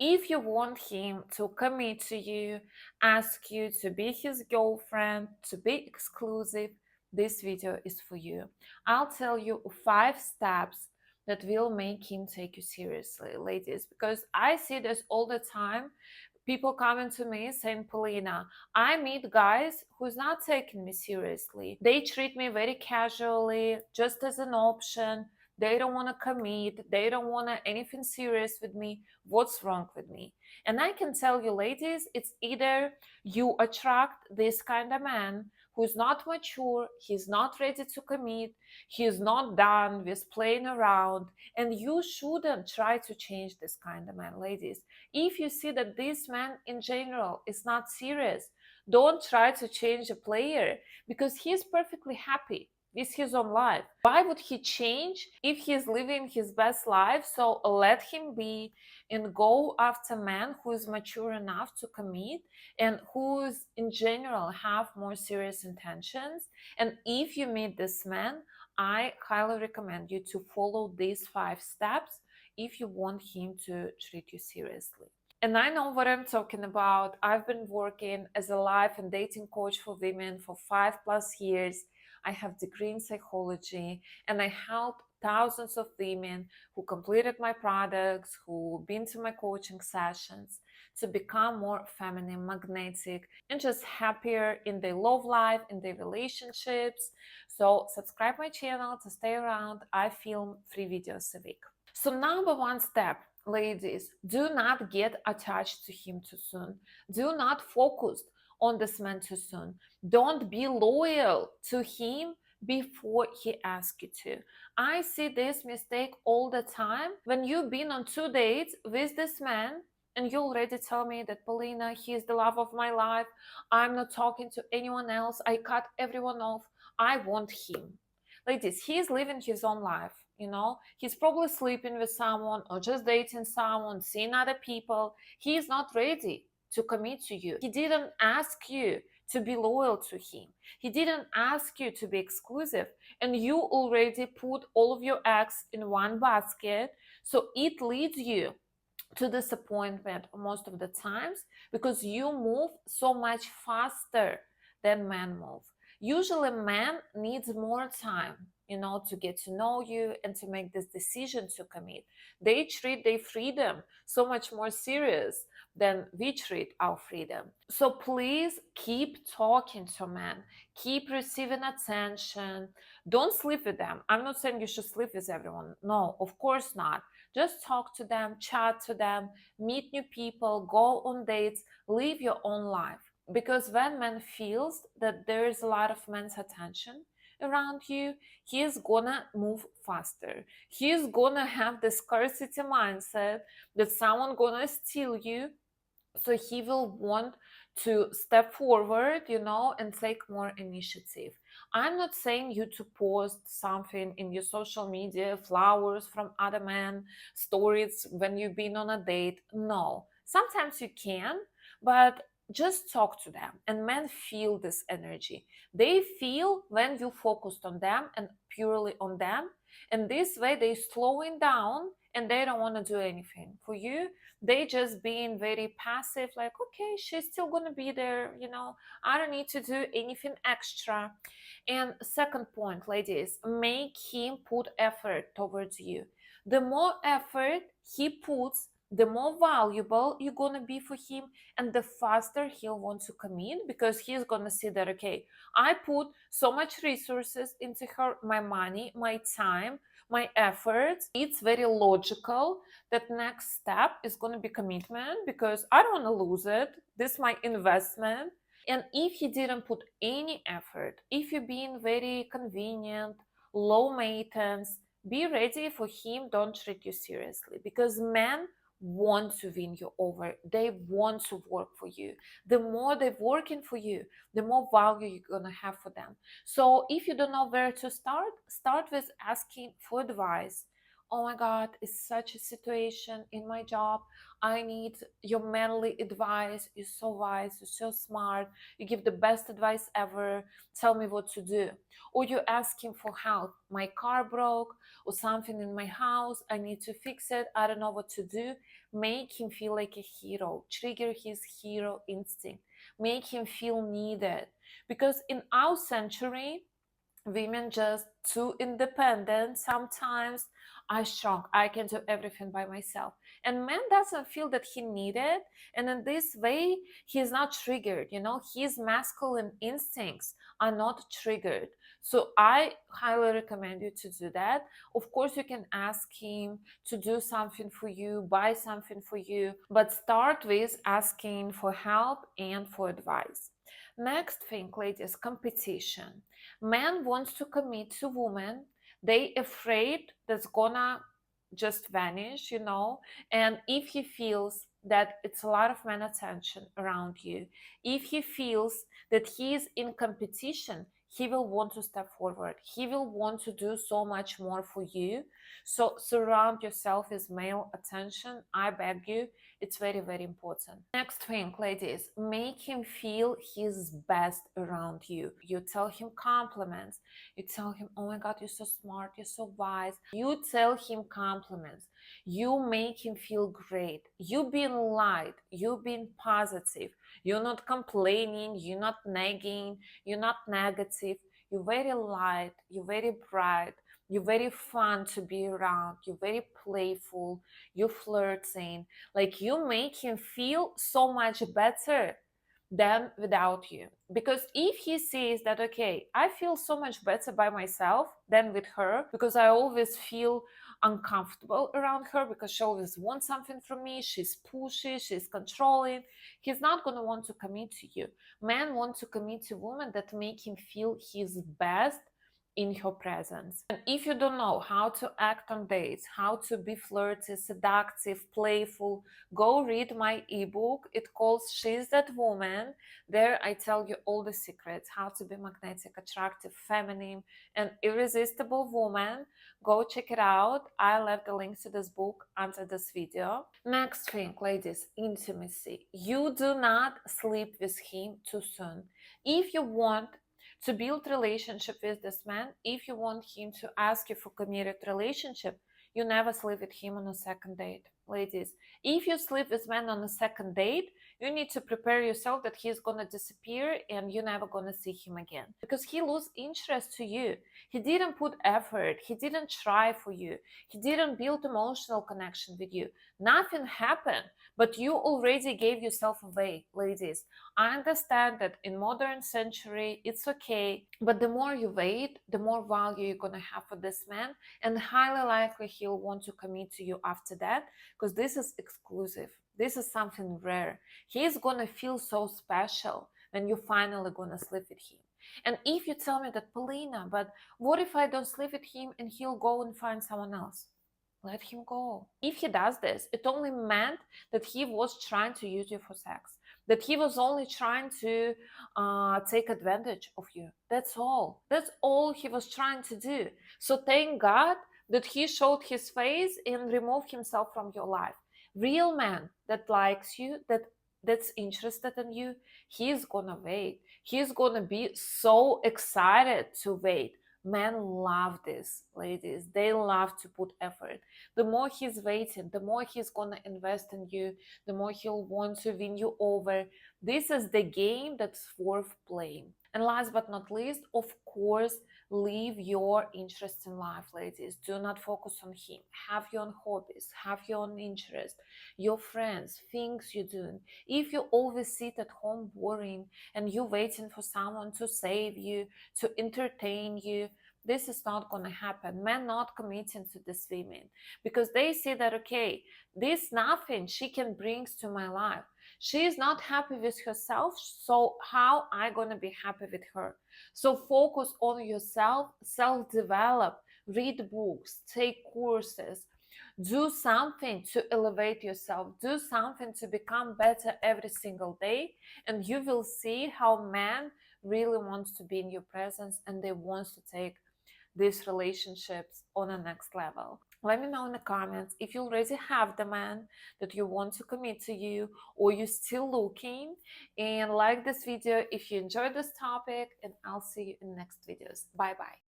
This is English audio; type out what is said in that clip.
If you want him to commit to you, ask you to be his girlfriend, to be exclusive, this video is for you. I'll tell you 5 steps that will make him take you seriously, ladies, because I see this all the time. People coming to me saying, Polina, I meet guys who's not taking me seriously. They treat me very casually, just as an option. They don't want to commit. They don't want anything serious with me. What's wrong with me? And I can tell you, ladies, it's either you attract this kind of man who's not mature, he's not ready to commit, he's not done with playing around, and you shouldn't try to change this kind of man, ladies. If you see that this man in general is not serious, don't try to change a player because he's perfectly happy with his own life. Why would he change if he's living his best life? So let him be and go after man who is mature enough to commit and who's in general have more serious intentions. And if you meet this man, I highly recommend you to follow these 5 steps if you want him to treat you seriously. And I know what I'm talking about. I've been working as a life and dating coach for women for 5+ years. I have degree in psychology and I help thousands of women who completed my products, who been to my coaching sessions to become more feminine, magnetic, and just happier in their love life, in their relationships. So subscribe my channel to stay around. I film 3 videos a week. So number 1 step, ladies, do not get attached to him too soon. Do not focus on this man too soon. Don't be loyal to him before he asks you to. I see this mistake all the time. When you've been on 2 dates with this man and you already tell me that, Polina, he is the love of my life. I'm not talking to anyone else. I cut everyone off. I want him. Ladies, he's living his own life. He's probably sleeping with someone or just dating someone, seeing other people. He's not ready to commit to you. He didn't ask you to be loyal to him. He didn't ask you to be exclusive. And you already put all of your eggs in one basket. So it leads you to disappointment most of the times because you move so much faster than men move. Usually man needs more time, to get to know you and to make this decision to commit. They treat their freedom so much more serious than we treat our freedom. So please keep talking to men, keep receiving attention. Don't sleep with them. I'm not saying you should sleep with everyone. No, of course not. Just talk to them, chat to them, meet new people, go on dates, live your own life. Because when man feels that there is a lot of men's attention around you, he is gonna move faster. He is gonna have the scarcity mindset that someone gonna steal you. So he will want to step forward, and take more initiative. I'm not saying you to post something in your social media, flowers from other men, stories when you've been on a date. No, sometimes you can, but just talk to them. And men feel this energy. They feel when you focused on them and purely on them. And this way they slowing down and they don't want to do anything for you. They just being very passive, like, okay, she's still gonna be there, I don't need to do anything extra. And second point, ladies, make him put effort towards you. The more effort he puts, the more valuable you're gonna be for him, and the faster he'll want to commit because he's gonna see that, okay, I put so much resources into her, my money, my time, my efforts. It's very logical that next step is going to be commitment because I don't want to lose it. This is my investment. And if he didn't put any effort, if you're being very convenient, low maintenance, be ready for him. Don't treat you seriously because men want to win you over. They want to work for you. The more they're working for you, the more value you're going to have for them. So if you don't know where to start with asking for advice oh my God, it's such a situation in my job. I need your manly advice. You're so wise, you're so smart, you give the best advice ever. Tell me what to do. Or you ask him for help. My car broke, or something in my house. I need to fix it. I don't know what to do. Make him feel like a hero. Trigger his hero instinct. Make him feel needed. Because in our century, women just too independent sometimes. I strong, I can do everything by myself, and man doesn't feel that he needed. And in this way, he's not triggered, his masculine instincts are not triggered. So I highly recommend you to do that. Of course, you can ask him to do something for you, buy something for you, but start with asking for help and for advice. Next thing, ladies, competition. Man wants to commit to woman. They afraid that's gonna just vanish, and if he feels that it's a lot of man attention around you, if he feels that he is in competition, he will want to step forward, he will want to do so much more for you. So surround yourself with male attention, I beg you. It's very, very important. Next thing, ladies, make him feel his best around you. You tell him compliments. You tell him, oh my God, you're so smart, you're so wise. You tell him compliments. You make him feel great. You being light, you being positive. You're not complaining, you're not nagging, you're not negative. You're very light, you're very bright, you're very fun to be around, you're very playful, you're flirting. Like, you make him feel so much better than without you. Because if he sees that, okay, I feel so much better by myself than with her, because I always feel uncomfortable around her, because she always wants something from me, she's pushy, she's controlling, he's not going to want to commit to you. Men want to commit to women that make him feel his best in her presence. And if you don't know how to act on dates, how to be flirty, seductive, playful, go read my ebook. It calls She's That Woman. There I tell you all the secrets, how to be magnetic, attractive, feminine, and irresistible woman. Go check it out. I left the link to this book under this video. Next thing, ladies, intimacy. You do not sleep with him too soon. If you want to build relationship with this man, if you want him to ask you for committed relationship, you never sleep with him on a second date. Ladies, if you sleep with man on a second date, you need to prepare yourself that he's gonna disappear and you're never gonna see him again, because he lose interest to you. He didn't put effort, he didn't try for you, he didn't build emotional connection with you. Nothing happened, but you already gave yourself away. Ladies, I understand that in modern century it's okay, but the more you wait, the more value you're gonna have for this man, and highly likely he'll want to commit to you after that, because this is exclusive. This is something rare. He's gonna feel so special when you're finally gonna sleep with him. And if you tell me that, Polina, but what if I don't sleep with him and he'll go and find someone else? Let him go. If he does this, it only meant that he was trying to use you for sex, that he was only trying to take advantage of you. That's all. That's all he was trying to do. So thank God that he showed his face and removed himself from your life. Real man that likes you, that's interested in you, he's gonna wait. He's gonna be so excited to wait. Men love this, ladies. They love to put effort. The more he's waiting, the more he's gonna invest in you, the more he'll want to win you over. This is the game that's worth playing. And last but not least, of course, live your interest in life, ladies. Do not focus on him. Have your own hobbies, have your own interest, your friends, things you're doing. If you always sit at home boring and you're waiting for someone to save you, to entertain you, this is not going to happen. Men not committing to this women, because they see that, okay, this nothing she can bring to my life. She is not happy with herself, so how I gonna be happy with her? So focus on yourself, self-develop, read books, take courses, do something to elevate yourself, do something to become better every single day, and you will see how man really wants to be in your presence and they want to take these relationships on a next level. Let me know in the comments if you already have the man that you want to commit to you, or you're still looking. And like this video if you enjoyed this topic, and I'll see you in next videos. Bye bye.